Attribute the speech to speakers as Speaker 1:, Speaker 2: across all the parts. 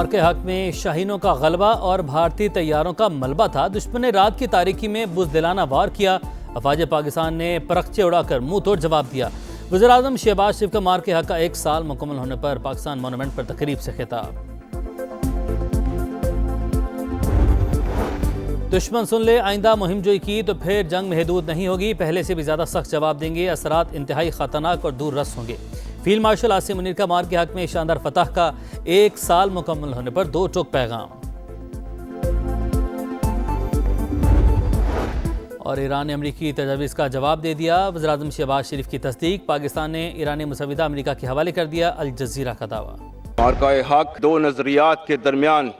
Speaker 1: मार्के हक में शाहीनों का गलबा और भारतीय तैयारों का मलबा था। दुश्मन ने रात की तारीकी में बुज़दिलाना वार किया। अफवाज पाकिस्तान ने परखचे उड़ाकर मुंह तोड़ जवाब दिया। वज़ीर-ए-आज़म शहबाज शरीफ का मार्के हक का 1 साल मुकम्मल होने पर पाकिस्तान मॉन्यूमेंट पर तकरीब से खिताब। दुश्मन सुन ले आइंदा मुहिम जोई की तो फिर जंग महदूद नहीं होगी, पहले से भी ज्यादा सख्त जवाब देंगे, असरात इंतहाई खतरनाक और दूर रस होंगे। फील्ड मार्शल आसिम मुनीर का मार्के हक में शानदार फतह का 1 साल मुकम्मल होने पर 2 टोक पैगाम। और ईरान ने अमरीकी तजावीज़ का जवाब दे दिया। वज़ीर-ए-आज़म शहबाज शरीफ की तस्दीक। पाकिस्तान ने ईरानी मुसविदा अमरीका के हवाले कर दिया। अल जज़ीरा का दावा।
Speaker 2: मार्का हक 2 नजरियात के दरमियान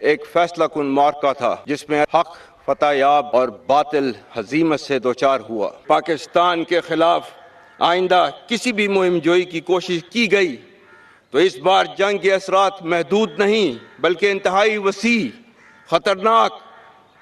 Speaker 2: एक फैसला कुन मार्का था, जिसमें हक फतह याब और बातिल हजीमत से दोचार हुआ। पाकिस्तान के खिलाफ आइंदा किसी भी मुहिम जोई की कोशिश की गई तो इस बार जंग के असरात महदूद नहीं बल्कि इंतहाई वसी, खतरनाक,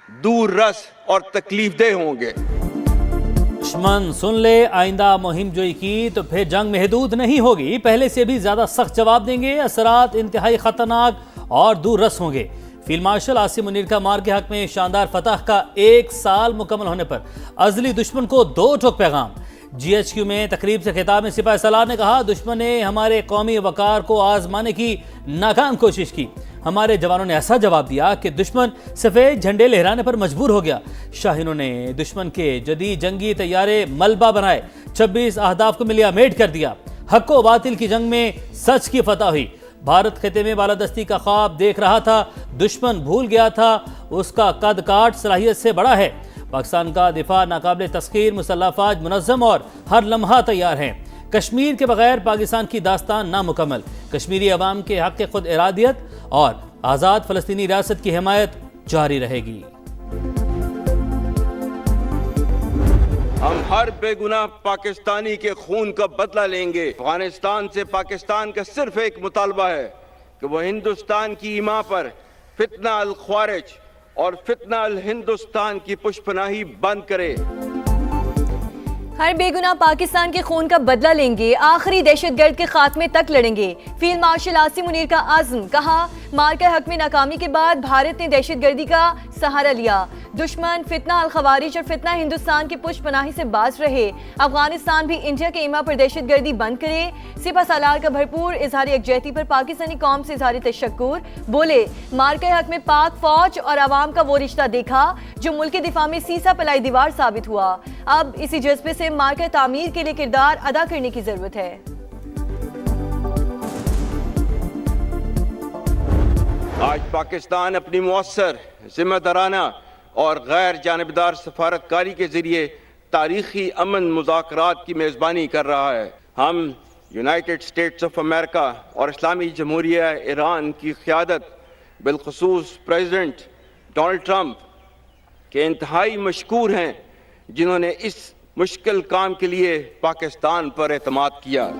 Speaker 2: दूर रस और तकलीफ देह होंगे।
Speaker 1: दुश्मन सुन ले आइंदा मुहिम जोई की तो फिर जंग महदूद नहीं होगी, पहले से भी ज्यादा सख्त जवाब देंगे, असरात इंतहाई खतरनाक और दूर रस होंगे। फील्ड मार्शल आसिम मुनीर का मार्के हक में शानदार फतह का 1 साल मुकम्मल होने पर अजली दुश्मन को 2 टोक पैगाम। GHQ में तकरीब से खिताब में सिपाही सलार ने कहा, दुश्मन ने हमारे कौमी वकार को आजमाने की नाकाम कोशिश की। हमारे जवानों ने ऐसा जवाब दिया कि दुश्मन सफ़ेद झंडे लहराने पर मजबूर हो गया। शाहीनों ने दुश्मन के जदीद जंगी तैयारे मलबा बनाए, 26 अहदाफ को मिलियामेट कर दिया। हक व बातिल की जंग में सच की फतह हुई। भारत खिते में बालादस्ती का ख्वाब देख रहा था, दुश्मन भूल गया था उसका कद काट सलाहियत से बड़ा है। पाकिस्तान का दिफा नाकाबिले तस्खीर, मुसल्लह अफवाज मुनज़्ज़म और हर लम्हा तैयार हैं। कश्मीर के बगैर पाकिस्तान की दास्तान नामुकम्मल। कश्मीरी अवाम के हक खुद इरादियत और आज़ाद फ़लस्तीनी रियासत की हिमायत जारी रहेगी।
Speaker 2: हम हर बेगुनाह पाकिस्तानी के खून का बदला लेंगे। अफगानिस्तान से पाकिस्तान का सिर्फ एक मुतालबा है कि वह हिंदुस्तान की ईमा पर फितना अल ख्वारिज और फितना अल हिंदुस्तान की पुष्पनाही बंद करे।
Speaker 3: हर बेगुनाह पाकिस्तान के खून का बदला लेंगे, आखिरी दहशतगर्द के खात्मे तक लड़ेंगे। फील्ड मार्शल आसिम मुनीर का आज़म। कहा, मार्का हक में नाकामी के बाद भारत ने दहशतगर्दी का सहारा लिया। दुश्मन फितना अल खवारिज और फितना हिंदुस्तान की पुष्पनाही से बाज रहे। अफगानिस्तान भी इंडिया के ईमा पर दहशतगर्दी बंद करे। सिपा सालार का भरपूर इजहार यकजहती पर पाकिस्तानी कौम से इजहार तशक्कुर। बोले, मार्का हक में पाक फौज और आवाम का वो रिश्ता देखा जो मुल्क के दिफा में सीसा पलाई दीवार साबित हुआ। अब इसी जज्बे से मार्का तामीर के लिए किरदार अदा करने की जरूरत है।
Speaker 2: आज पाकिस्तान अपनी मुअस्सर, जिम्मेदाराना और गैर जानिबदार सफारतकारी के जरिए तारीखी अमन मुज़ाकरात की मेज़बानी कर रहा है। हम यूनाइटेड स्टेट्स ऑफ अमेरिका और इस्लामी जमहूरिया ईरान की क़यादत, बिलखुसूस प्रेसिडेंट डोनाल्ड ट्रंप के इंतहाई मशकूर हैं, जिन्होंने इस मुश्किल काम के लिए पाकिस्तान पर एतमाद किया।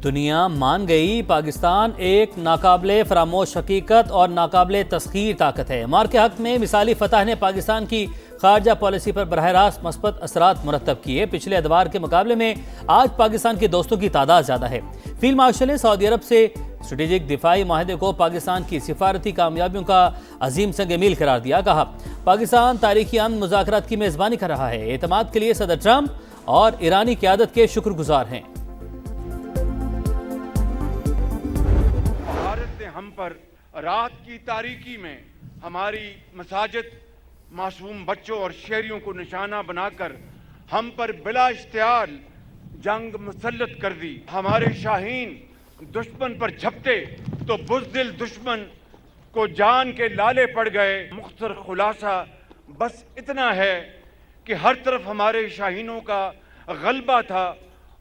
Speaker 1: दुनिया मान गई, पाकिस्तान एक नाकाबिले फरामोश हकीकत और नाकाबिले तस्खीर ताकत है। मार्के हक में मिसाली फतह ने पाकिस्तान की खारजा पॉलिसी पर बरह रास्त मस्बत असरात मुरतब किए। पिछले अदवार के मुकाबले में आज पाकिस्तान के दोस्तों की तादाद ज़्यादा है। फील्ड मार्शल ने सऊदी अरब से स्ट्रेटेजिक दिफाई माहदे को पाकिस्तान की सिफारती कामयाबियों का अजीम संग मील करार दिया। कहा, पाकिस्तान तारीखी अमन मुज़ाकरात की मेज़बानी कर रहा है। एतमाद के लिए सदर ट्रंप और ईरानी क़यादत के शुक्रगुजार हैं।
Speaker 4: हम पर रात की तारीकी में हमारी मसाजिद, मासूम बच्चों और शहरियों को निशाना बनाकर हम पर बिला इश्तियार जंग मुसल्लत कर दी। हमारे शाहीन दुश्मन पर झपटे तो बुज़दिल दुश्मन को जान के लाले पड़ गए। मुख्तसर खुलासा बस इतना है कि हर तरफ हमारे शाहीनों का गलबा था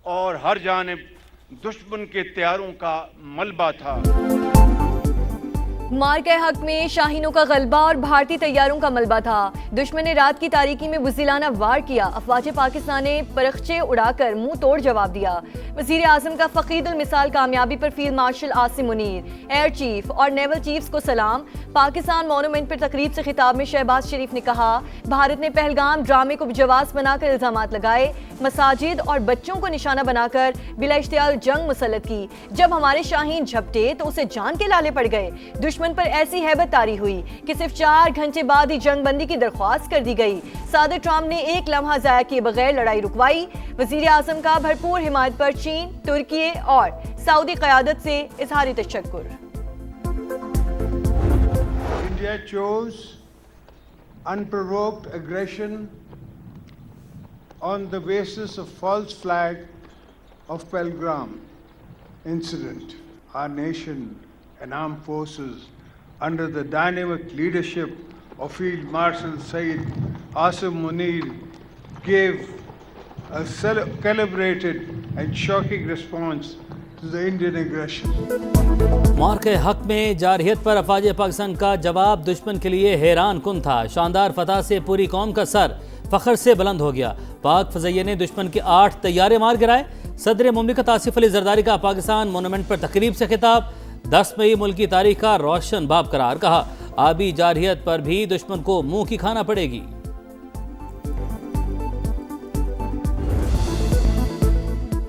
Speaker 4: और हर जानिब दुश्मन के तैयारों का मलबा था।
Speaker 3: मार्के हक में शाहीनों का गलबा और भारतीय तैयारों का मलबा था। दुश्मन ने रात की तारीकी में बुज़दिलाना वार किया। अफवाज पाकिस्तान ने परखचे उड़ाकर मुंह तोड़ जवाब दिया। वजीर आजम का फकीदुल मिसाल कामयाबी पर field marshal Asim Munir, air chief और नेवल चीफ्स को सलाम। पाकिस्तान मॉन्यूमेंट पर तकरीब से खिताब में शहबाज शरीफ ने कहा, भारत ने पहलगाम ड्रामे को जवाब बनाकर इल्जामात लगाए, मसाजिद और बच्चों को निशाना बनाकर बिला इश्तियाल जंग मुसल्लत की। जब हमारे शाहीन झपटे तो उसे जान के लाले पड़ गए। दुश्मन पर ऐसी हैबत तारी हुई कि सिर्फ 4 घंटे बाद ही जंग बंदी की दरख्वास्त कर दी गई। सदर ट्रंप ने एक लम्हा जाया किए बगैर लड़ाई रुकवाई। वजीर आजम का भरपूर हिमायत पर चीन, तुर्की और सऊदी क़यादत से इजहार तशक्कुर।
Speaker 5: India chose unprovoked aggression on the basis of false flag of Pelgram incident. Our nation and armed forces under the dynamic leadership of Field Marshal Sayyid Asim Munir gave a calibrated and shocking response to the Indian aggression.
Speaker 1: मार्के हक में जारहियत पर अफवाज पाकिस्तान का जवाब दुश्मन के लिए हैरान कुन था। शानदार फतह से पूरी कौम का सर फखर से बुलंद हो गया। पाक फज़ैया ने दुश्मन के 8 तैयारे मार गिराए। सदर मुमलिकत आसिफ अली जरदारी का पाकिस्तान मॉन्यूमेंट पर तकरीब से खिताब। 10 मई मुल्क की तारीख का रोशन बाब करार। कहा, आबी जारहियत पर भी दुश्मन को मुंह की खाना पड़ेगी।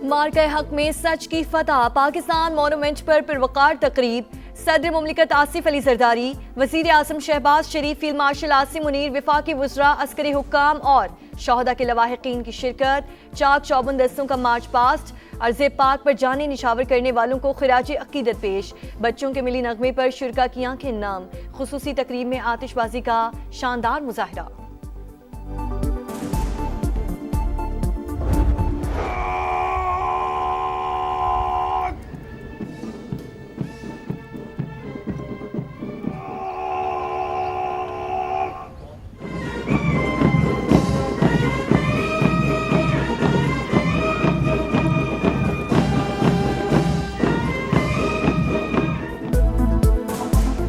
Speaker 3: मार्के हक में सच की फतह। पाकिस्तान मॉन्यूमेंट पर पुरवकार तकरीब। सदर मुमलिकत आसिफ अली जरदारी, वजीर आजम शहबाज शरीफ, फील्ड मार्शल आसिम मुनीर, वफाकी वज़रा, अस्करी हुक्काम और शहदा के लवाहिकीन की शिरकत। चाक चौबंद दस्तों का मार्च पास्ट। अर्ज़े पाक पर जाने निशावर करने वालों को खिराज अकीदत पेश। बच्चों के मिली नगमे पर शुरका की आंखें नम। खुसूसी तकरीब में आतिशबाजी का शानदार मुजाहरा।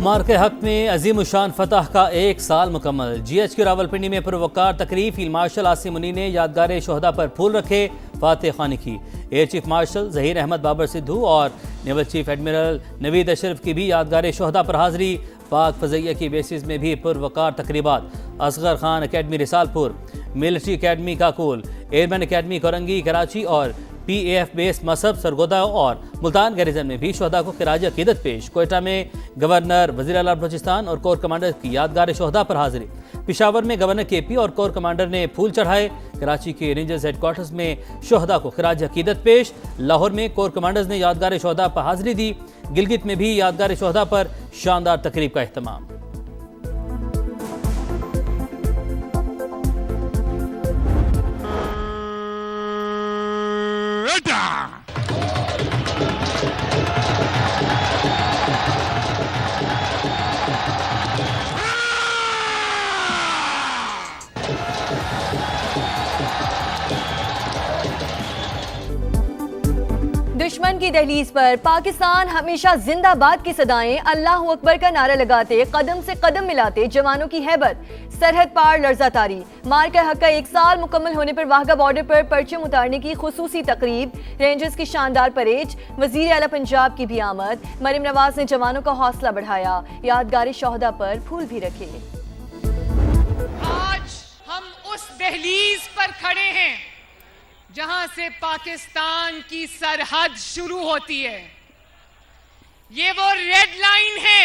Speaker 1: मार्के हक में अजीम शान फतह का 1 साल मुकम्मल। GH की रावलपिंडी में पुरवकार तकरीब। फील्ड मार्शल आसिम मुनीर ने यादगार शोहदा पर फूल रखे, फातह खानी की। Air chief marshal Zaheer Ahmad Babar Sidhu और naval chief admiral Naveed Ashraf की भी यादगार शोहदा पर हाजिरी। पाक फज़ैया की बेसिस में भी पुरवकार तकरीबात। Asghar Khan academy Risalpur, military academy Kakul, airmen academy Korangi Karachi और PAF बेस मसब सरगोदा और मुल्तान गैरिजन में भी शोहदा को खिराज अकीदत पेश। कोयटा में गवर्नर, वज़ीर आला बलूचिस्तान और कोर कमांडर की यादगार शोहदा पर हाजिरी। पिशावर में गवर्नर KP और कोर कमांडर ने फूल चढ़ाए। कराची के रेंजर्स हेडक्वार्टर्स में शोहदा को खिराज अकीदत पेश। लाहौर में कोर कमांडर्स ने यादगार शोहदा पर हाजिरी दी। गिलगित में भी यादगार शोहदा पर शानदार तकरीब का अहतमाम।
Speaker 3: दुश्मन की दहलीज पर पाकिस्तान हमेशा जिंदाबाद की सदाएं, अल्लाह अकबर का नारा लगाते, कदम से कदम मिलाते जवानों की हैबत, सरहद पार लर्जा तारी। मार्के हक का 1 साल मुकम्मल होने पर वाघा बॉर्डर पर परचम उतारने की खुसूसी तकरीब। रेंजर्स की शानदार परेड। वजीर आला पंजाब की भी आमद। मरीम नवाज ने जवानों का हौसला बढ़ाया। यादगार शोहदा पर फूल भी रखे।
Speaker 6: आज हम उस दहलीज पर खड़े हैं जहां से पाकिस्तान की सरहद शुरू होती है। ये वो रेड लाइन है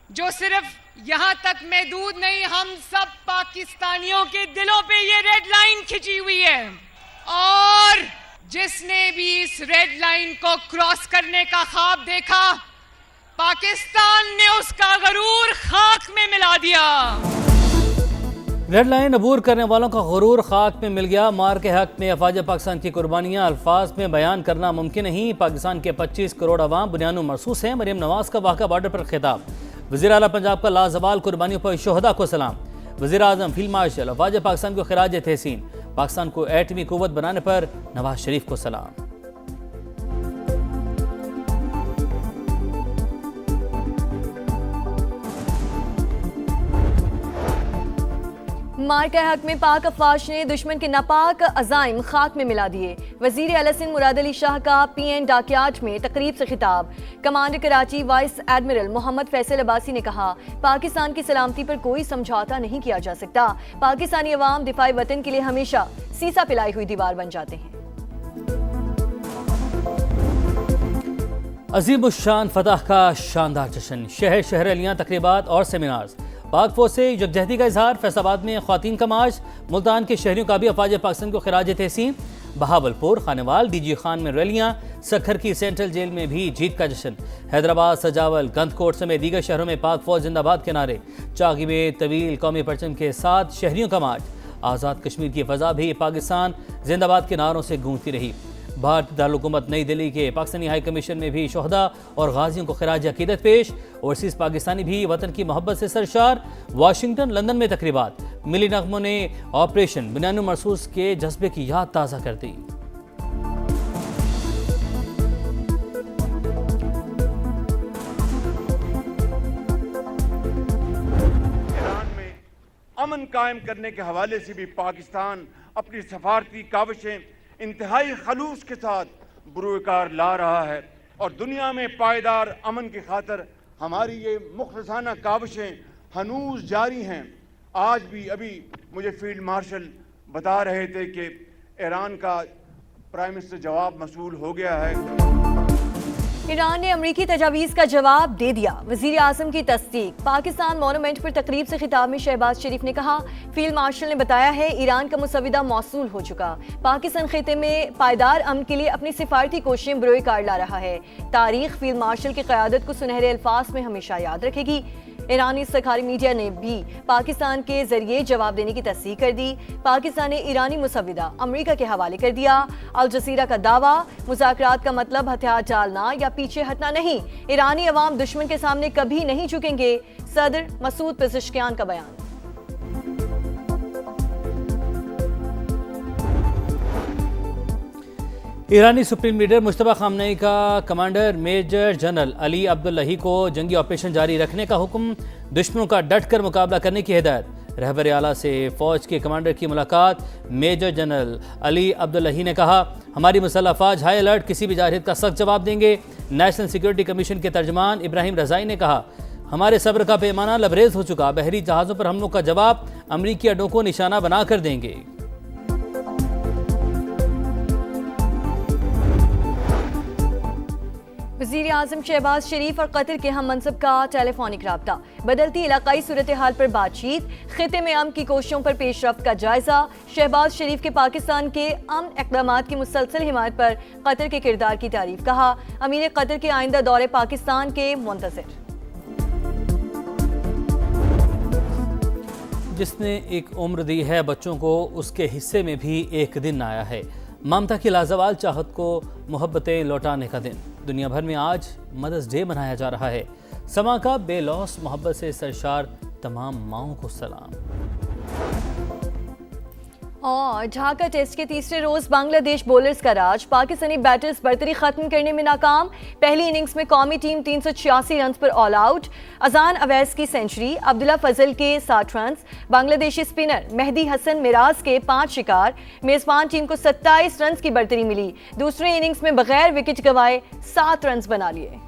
Speaker 6: जो सिर्फ यहां तक महदूद नहीं, हम सब पाकिस्तानियों के दिलों पे ये रेड लाइन खिंची हुई है। और जिसने भी इस रेड लाइन को क्रॉस करने का ख्वाब देखा, पाकिस्तान ने उसका गरूर खाक में मिला दिया।
Speaker 1: रेड लाइन अबूर करने वालों का गुरूर खाक में मिल गया। मार के हक में अफवाज पाकिस्तान की कुर्बानियां अल्फाज में बयान करना मुमकिन नहीं। पाकिस्तान के 25 करोड़ अवाम बुनियानु मरसूस हैं। मरीम नवाज का वाक़ा बॉर्डर पर खिताब। वज़ीर आला पंजाब का लाजवाल कुर्बानियों पर शोहदा को सलाम। वज़ीर आज़म, फील्ड मार्शल, अफवाज पाकिस्तान को खिराज तहसीन। पाकिस्तान को एटमी कुव्वत बनाने पर नवाज शरीफ को सलाम।
Speaker 3: मार्का हक में पाक अफवाज ने दुश्मन के नापाक अज़ाइम खाक में मिला दिए। वजीर आला सिंध मुराद अली शाह का PN डाकयार्ड में तकरीब से खिताब। Commander Karachi vice admiral Mohammad Faisal Abbasi ने कहा, पाकिस्तान की सलामती पर कोई समझौता नहीं किया जा सकता। पाकिस्तानी अवाम दिफाई वतन के लिए हमेशा सीसा पिलाई हुई दीवार बन जाते हैं।
Speaker 1: अजीमुशान फतह का शानदार जश्न, शहर शहर अलियाँ तकरीबात और सेमिनार्स। पाक फौज से यकजहती का इजहार। फैसलाबाद में ख्वातीन का मार्च। मुल्तान के शहरियों का भी अफवाज पाकिस्तान को खिराज तहसीन। बहावलपुर, खानेवाल, DG खान में रैलियाँ। सखर की सेंट्रल जेल में भी जीत का जश्न। हैदराबाद, सजावल, गंदकोट समेत दीगर शहरों में पाक फौज जिंदाबाद के नारे। चागी में तवील कौमी परचम के साथ शहरियों का मार्च। आज़ाद कश्मीर की फ़ज़ा भी पाकिस्तान जिंदाबाद के नारों से गूंजती रही। भारतीय दारुलहुकूमत नई दिल्ली के पाकिस्तानी हाई कमीशन में भी शोहदा और गाजियों को खिराज अकीदत पेश। ओवरसीज़ पाकिस्तानी भी वतन की मोहब्बत से सरशार। वाशिंगटन, लंदन में तकरीबात। मिली नगमों ने ऑपरेशन बुनियाद मरसूस के जज्बे की याद ताज़ा कर दी।
Speaker 4: ईरान में अमन कायम करने के हवाले से भी पाकिस्तान अपनी सफारती काविशें इंतहाई खलूस के साथ बुरुकार ला रहा है और दुनिया में पायदार अमन की खातर हमारी ये मुखलसाना काविशें हनूज जारी हैं। आज भी अभी मुझे फील्ड मार्शल बता रहे थे कि ईरान का प्राइम मिनिस्टर जवाब मसूल हो गया है।
Speaker 3: ईरान ने अमरीकी तजावीज़ का जवाब दे दिया। वज़ीर आज़म की तस्दीक। पाकिस्तान मॉन्यूमेंट पर तकरीब से खिताब में शहबाज शरीफ ने कहा, फील्ड मार्शल ने बताया है ईरान का मुसविदा मौसूल हो चुका। पाकिस्तान खिते में पायदार अमन के लिए अपनी सिफारती कोशिशें बरोए कार ला रहा है। तारीख फील्ड मार्शल की क़यादत को सुनहरे अल्फाज में हमेशा याद रखेगी। ईरानी सरकारी मीडिया ने भी पाकिस्तान के जरिए जवाब देने की तस्दीक कर दी। पाकिस्तान ने ईरानी मुसविदा अमेरिका के हवाले कर दिया। अल जज़ीरा का दावा, मुज़ाकरात का मतलब हथियार डालना या पीछे हटना नहीं। ईरानी अवाम दुश्मन के सामने कभी नहीं झुकेंगे। सदर मसूद पेज़ेश्कियान का बयान।
Speaker 1: ईरानी सुप्रीम लीडर मुश्तबा खामनेई का commander major general Ali Abdollahi को जंगी ऑपरेशन जारी रखने का हुक्म। दुश्मनों का डटकर मुकाबला करने की हिदायत। रहबर आला से फौज के कमांडर की मुलाकात। मेजर जनरल अली अब्दुल्लाही ने कहा, हमारी मुसल्लह अफवाज हाई अलर्ट, किसी भी जारहियत का सख्त जवाब देंगे। नेशनल सिक्योरिटी कमीशन के तर्जमान इब्राहिम रजाई ने कहा, हमारे सब्र का पैमाना लबरेज हो चुका। बहरी जहाज़ों पर हमलों का जवाब अमरीकी अड्डों को निशाना बनाकर देंगे।
Speaker 3: वज़ीर आज़म शहबाज शरीफ और कतर के हम मनसब का टेलीफोनिक राब्ता। बदलती इलाकाई सूरत हाल पर बातचीत। खिते में अमन की कोशिशों पर पेशरफ्त का जायजा। शहबाज शरीफ के पाकिस्तान के अमन इक़दामात की मुसलसल हिमायत पर कतर के किरदार की तारीफ। कहा, अमीर कतर के आइंदा दौरे पाकिस्तान के मुंतज़िर।
Speaker 1: जिसने एक उम्र दी है बच्चों को, उसके हिस्से में भी एक दिन आया है। ममता की लाजवाल चाहत को मोहब्बतें लौटाने का दिन। दुनिया भर में आज मदर्स डे मनाया जा रहा है। समा का बेलौस मोहब्बत से सरशार तमाम माओं को सलाम।
Speaker 3: और ढाका टेस्ट के तीसरे रोज बांग्लादेश बॉलर्स का राज। पाकिस्तानी बैटर्स बर्तरी खत्म करने में नाकाम। पहली इनिंग्स में कौमी टीम 386 रन पर ऑल आउट। अजान अवैस की सेंचुरी, अब्दुल्ला फजल के 60 रन। बांग्लादेशी स्पिनर मेहदी हसन मिराज के 5 शिकार। मेजबान टीम को 27 रन की बर्तरी मिली। दूसरे इनिंग्स में बगैर विकेट गंवाए 7 रन बना लिए।